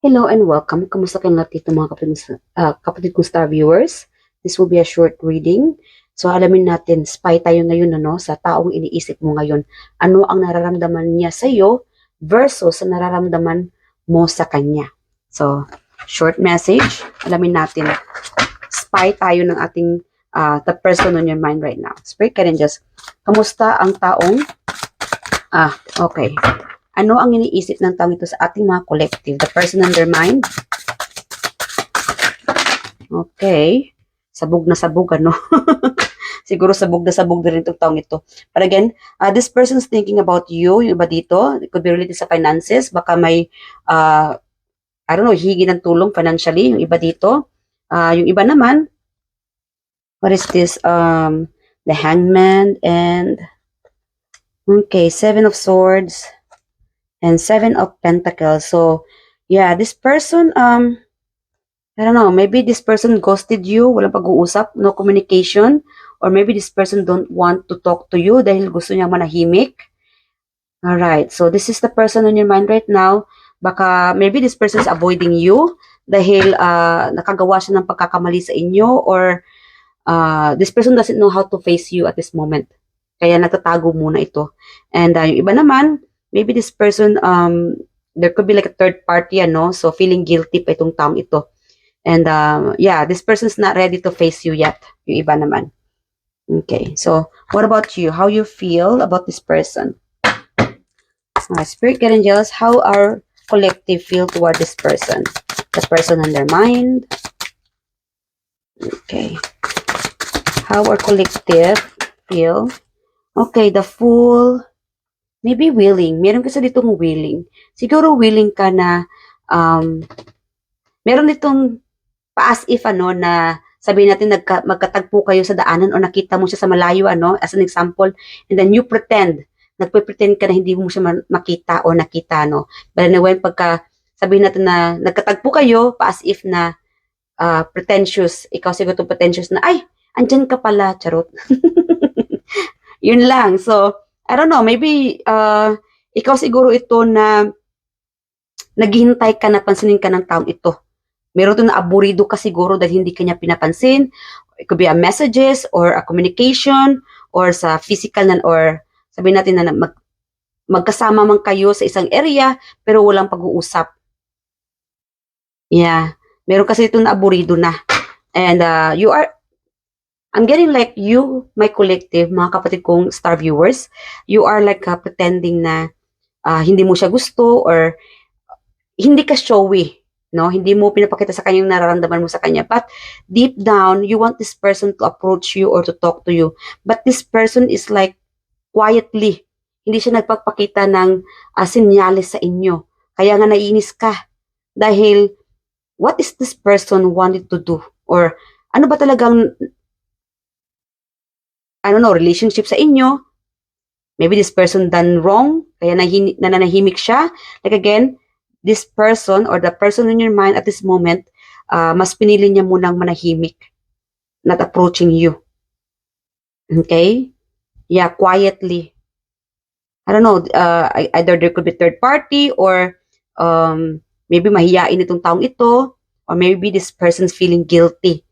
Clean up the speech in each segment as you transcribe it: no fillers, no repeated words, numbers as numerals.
Hello and welcome. Kamusta kayong lahat dito mga kapatid kong star viewers? This will be a short reading. So alamin natin, spy tayo ngayon sa taong iniisip mo ngayon. Ano ang nararamdaman niya sa iyo versus sa nararamdaman mo sa kanya. So, short message. Alamin natin, spy tayo ng ating the person on your mind right now. Spirit guide angels, kamusta ang taong okay. Ano ang iniisip ng taong ito sa ating mga collective? The person on their mind? Okay. Sabog na sabog, ano? Siguro sabog na sabog na rin itong taong ito. But again, this person is thinking about you. Yung iba dito, it could be related sa finances. Baka may, I don't know, hihingi ng tulong financially. Yung iba dito. Yung iba naman, what is this? The Hangman and, okay, Seven of Swords and Seven of Pentacles. So, yeah, this person, I don't know, maybe this person ghosted you, walang pag-uusap, no communication, or maybe this person don't want to talk to you dahil gusto niyang manahimik. Alright, so this is the person on your mind right now. Baka maybe this person is avoiding you dahil nakagawa siya ng pagkakamali sa inyo, or this person doesn't know how to face you at this moment. Kaya nagtatago muna ito. And yung iba naman, maybe this person, there could be like a third party, so feeling guilty pa itong taong ito. And yeah, this person's not ready to face you yet. Yung iba naman. Okay, so what about you? How you feel about this person? Spirit guide angels, how our collective feel toward this person? The person on their mind. Okay. How our collective feel? Okay, the Fool. Maybe willing. Meron kasi ditong willing. Siguro willing ka na, meron ditong pa-as if, na sabihin natin magkatagpo kayo sa daanan o nakita mo siya sa malayo, as an example, and then you pretend, nagpe-pretend ka na hindi mo siya makita o nakita, But anyway, pagka sabihin natin na nagkatagpo kayo, pa-as if na pretentious, ikaw siguro itong pretentious na, ay, andyan ka pala, charot. Yun lang. So, I don't know, maybe ikaw siguro ito na naghihintay ka na pansinin ka ng taong ito. Meron ito na aburido ka siguro dahil hindi kanya pinapansin. It could be a messages or a communication or sa physical or sabihin natin na magkasama man kayo sa isang area pero walang pag-uusap. Yeah. Meron kasi ito na aburido na. And I'm getting like you, my collective, mga kapatid kong star viewers, you are like pretending na hindi mo siya gusto or hindi ka showy, Hindi mo pinapakita sa kanya yung nararamdaman mo sa kanya. But deep down, you want this person to approach you or to talk to you. But this person is like quietly, hindi siya nagpapakita ng senyales sa inyo. Kaya nga naiinis ka dahil what is this person wanted to do? Or ano ba talagang I don't know, relationship sa inyo, maybe this person done wrong, kaya nananahimik siya. Like again, this person or the person in your mind at this moment, mas pinili niya munang manahimik, not approaching you. Okay? Yeah, quietly. I don't know, either there could be third party or maybe mahiyain itong taong ito, or maybe this person's feeling guilty.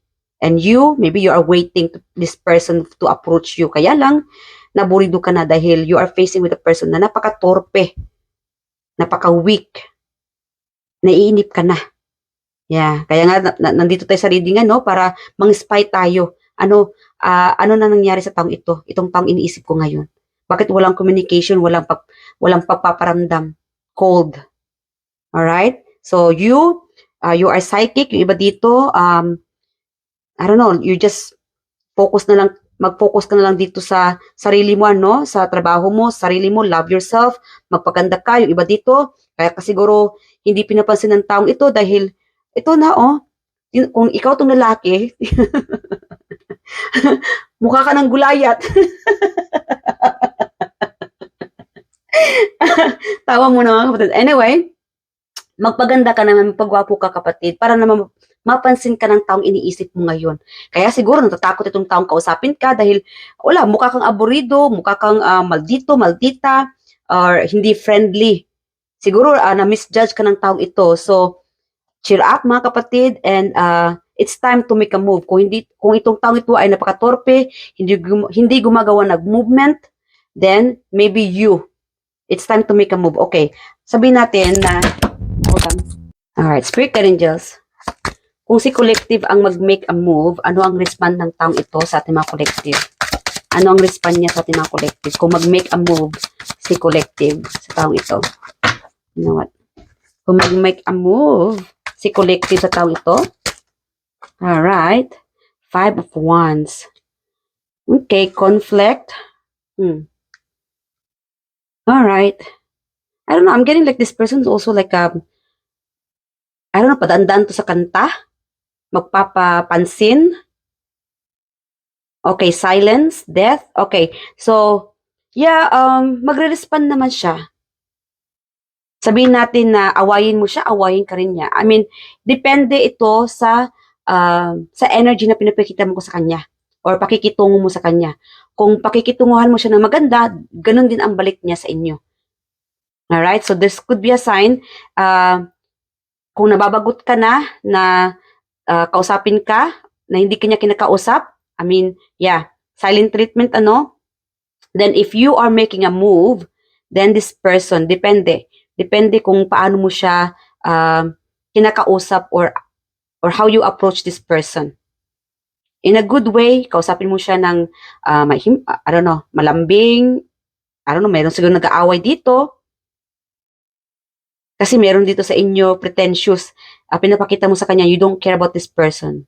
And you, maybe you are waiting to this person to approach you. Kaya lang, naburido ka na dahil you are facing with a person na napaka-torpe, napaka-weak, naiinip ka na. Yeah, kaya nga nandito tayo sa reading para mang-spy tayo. Ano na nangyari sa taong ito? Itong taong iniisip ko ngayon. Bakit walang communication, walang pagpaparamdam, cold. All right? So you are psychic, yung iba dito, I don't know, you just mag-focus ka na lang dito sa sarili mo, sa trabaho mo, sarili mo, love yourself, magpaganda ka. Yung iba dito, kaya siguro hindi pinapansin ng taong ito dahil ito na, kung ikaw tong lalaki, mukha ka ng gulayat. Tawa mo na mga kapatid. Anyway, magpaganda ka naman, magpagwapo ka kapatid, para naman mapansin ka ng taong iniisip mo ngayon. Kaya siguro natatakot itong taong kausapin ka dahil wala, mukha kang aburido, mukha kang maldito, maldita, or hindi friendly. Siguro na-misjudge ka ng taong ito. So, cheer up mga kapatid, and it's time to make a move. Kung itong taong ito ay napakatorpe, hindi gumagawa ng movement, then maybe it's time to make a move. Okay, sabihin natin na, hold on. Alright, Spirit Angels. Kung si collective ang mag-make a move, ano ang respond ng taong ito sa ating mga collective? Ano ang respond niya sa ating mga collective? Kung mag-make a move si collective sa taong ito. You know what? Kung mag-make a move si collective sa taong ito. Alright. 5 of Wands. Okay, conflict. Alright. I don't know, I'm getting like this person's also like I don't know, padandaan to sa kanta. Magpapapansin. Okay, silence, death. Okay, so, yeah, magre-respond naman siya. Sabihin natin na awayin mo siya, awayin ka rin niya. I mean, depende ito sa energy na pinapakita mo sa kanya or pakikitungo mo sa kanya. Kung pakikitunguhan mo siya ng maganda, ganun din ang balik niya sa inyo. Alright, so this could be a sign. Kung nababagot ka na kausapin ka, na hindi kanya kinakausap, I mean, yeah, silent treatment, then if you are making a move, then this person, depende kung paano mo siya kinakausap or how you approach this person. In a good way, kausapin mo siya ng, I don't know, malambing, I don't know, meron siguro nag-aaway dito, kasi meron dito sa inyo pretentious, pinapakita mo sa kanya, you don't care about this person.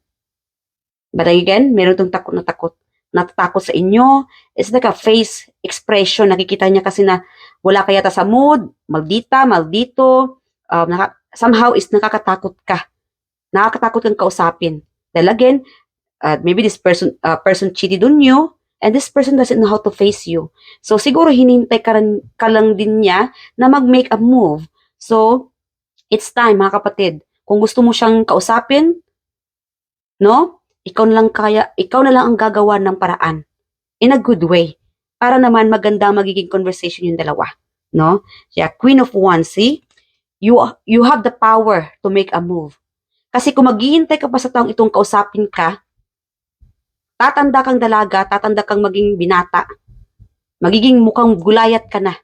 But again, meron itong natatakot sa inyo. It's like a face expression. Nakikita niya kasi na wala kaya ta sa mood, maldito. Somehow is nakakatakot ka. Nakakatakot kang kausapin. Dahil again, maybe this person cheated on you, and this person doesn't know how to face you. So siguro hinintay ka lang din niya na mag-make a move. So, it's time mga kapatid. Kung gusto mo siyang kausapin, no? Ikaw na lang ang gagawa ng paraan. In a good way. Para naman maganda magiging conversation yung dalawa. No? Yeah, Queen of Wands, see? You have the power to make a move. Kasi kung maghihintay ka pa sa taong itong kausapin ka, tatanda kang dalaga, tatanda kang maging binata. Magiging mukhang gulayat ka na.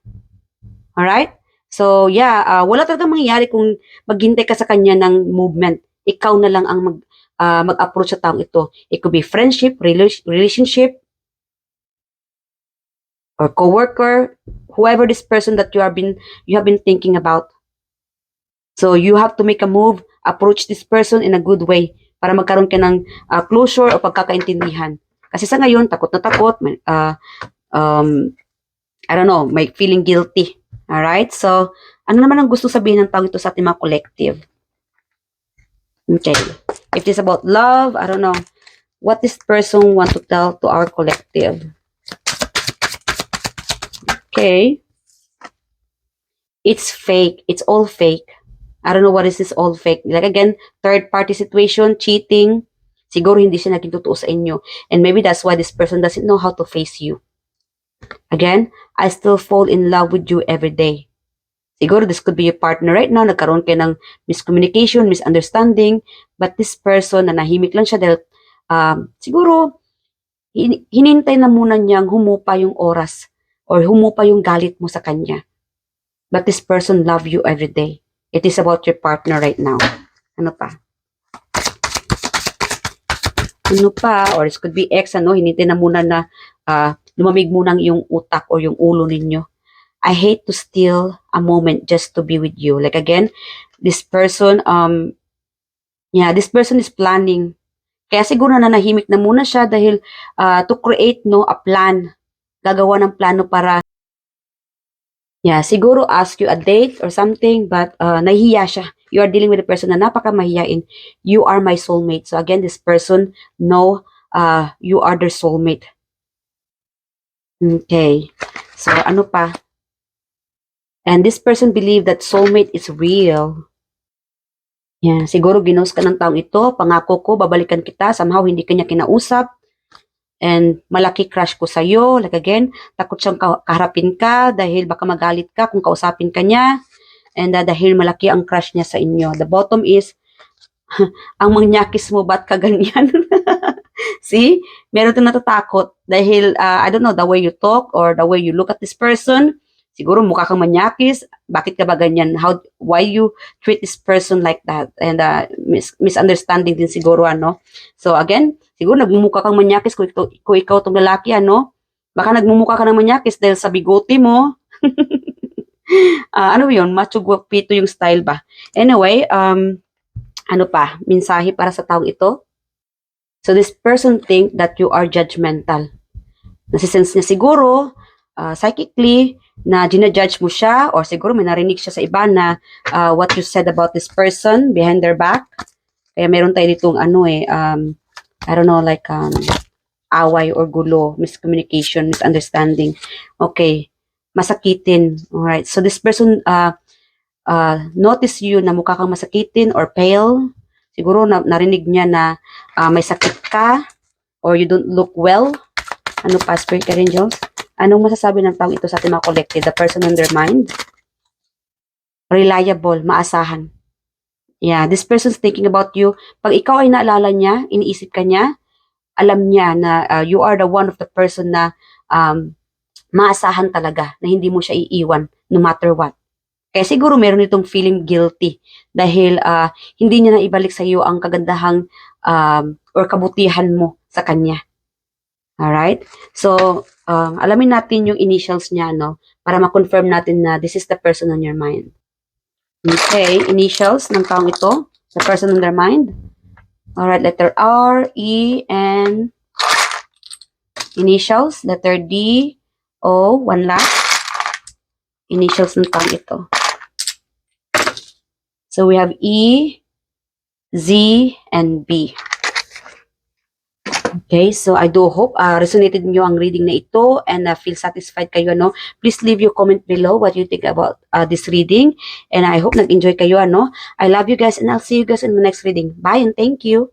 Alright? So, yeah, wala talagang mangyayari kung maghintay ka sa kanya ng movement. Ikaw na lang ang mag-approach sa taong ito. It could be friendship, relationship, or coworker, whoever this person that you have been thinking about. So, you have to make a move, approach this person in a good way para magkaroon ka ng closure o pagkakaintindihan. Kasi sa ngayon, takot na takot, I don't know, may feeling guilty. Alright? So, ano naman ang gusto sabihin ng taong ito sa ating mga collective? Okay. If it's about love, I don't know, what this person want to tell to our collective? Okay. It's fake. It's all fake. I don't know what is this all fake. Like again, third party situation, cheating. Siguro hindi siya naging totoo sa inyo. And maybe that's why this person doesn't know how to face you. Again, I still fall in love with you every day. Siguro this could be your partner right now. Nagkaroon kayo ng miscommunication, misunderstanding. But this person na nahimik lang siya dahil siguro hinintay na muna niyang humupa yung oras or humupa yung galit mo sa kanya. But this person love you every day. It is about your partner right now. Ano pa? Ano pa? Or it could be ex, hinintay na muna na lumamig muna yung utak o yung ulo ninyo. I hate to steal a moment just to be with you. Like again, this person, this person is planning. Kaya siguro na nahimik na muna siya dahil to create a plan. Gagawa ng plano para, siguro ask you a date or something, but nahihiya siya. You are dealing with a person na napaka-mahiyain. You are my soulmate. So again, this person know you are their soulmate. Okay. So, ano pa? And this person believe that soulmate is real. Siguro ginost ka ng taong ito. Pangako ko, babalikan kita. Somehow, hindi kanya kinausap. And malaki crush ko sa'yo. Like again, takot siyang kaharapin ka dahil baka magalit ka kung kausapin ka niya. And dahil malaki ang crush niya sa inyo. The bottom is, Ang mangyakis mo, ba't ka ganyan? See? Meron tong natatakot dahil, I don't know, the way you talk or the way you look at this person, siguro mukha kang manyakis, bakit ka ba ganyan? Why you treat this person like that? And misunderstanding din siguro, ano? So again, siguro nagmumukha kang manyakis kung ikaw tong lalaki, ano? Baka nagmumukha ka ng manyakis dahil sa bigote mo. Ano yun? Macho guapito yung style ba? Anyway, ano pa? Mensahe para sa taong ito? So this person think that you are judgmental. Nasisense niya siguro, psychically, na ginajudge mo siya or siguro may narinig siya sa iba na what you said about this person behind their back. Kaya meron tayo ditong I don't know, like away or gulo, miscommunication, misunderstanding. Okay, masakitin. Alright, so this person notice you na mukha kang masakitin or pale. Siguro narinig niya na may sakit ka or you don't look well. Ano pa, Spirit Angels? Anong masasabi ng taong ito sa ating mga collective? The person on their mind? Reliable, maasahan. Yeah, this person's thinking about you. Pag ikaw ay naalala niya, iniisip ka niya, alam niya na you are the one of the person na maasahan talaga, na hindi mo siya iiwan no matter what. Kaya siguro meron itong feeling guilty dahil hindi niya na ibalik sa iyo ang kagandahang or kabutihan mo sa kanya. Alright? So, alamin natin yung initials niya, no? Para ma-confirm natin na this is the person on your mind. Okay, initials ng taong ito. The person on their mind. Alright, letter R, E, N. Initials, letter D, O, one last. Initials ng taong ito. So, we have E, Z, and B. Okay, so I do hope resonated niyo ang reading na ito and feel satisfied kayo, no? Please leave your comment below what you think about this reading and I hope nag-enjoy kayo, ano? I love you guys and I'll see you guys in the next reading. Bye and thank you!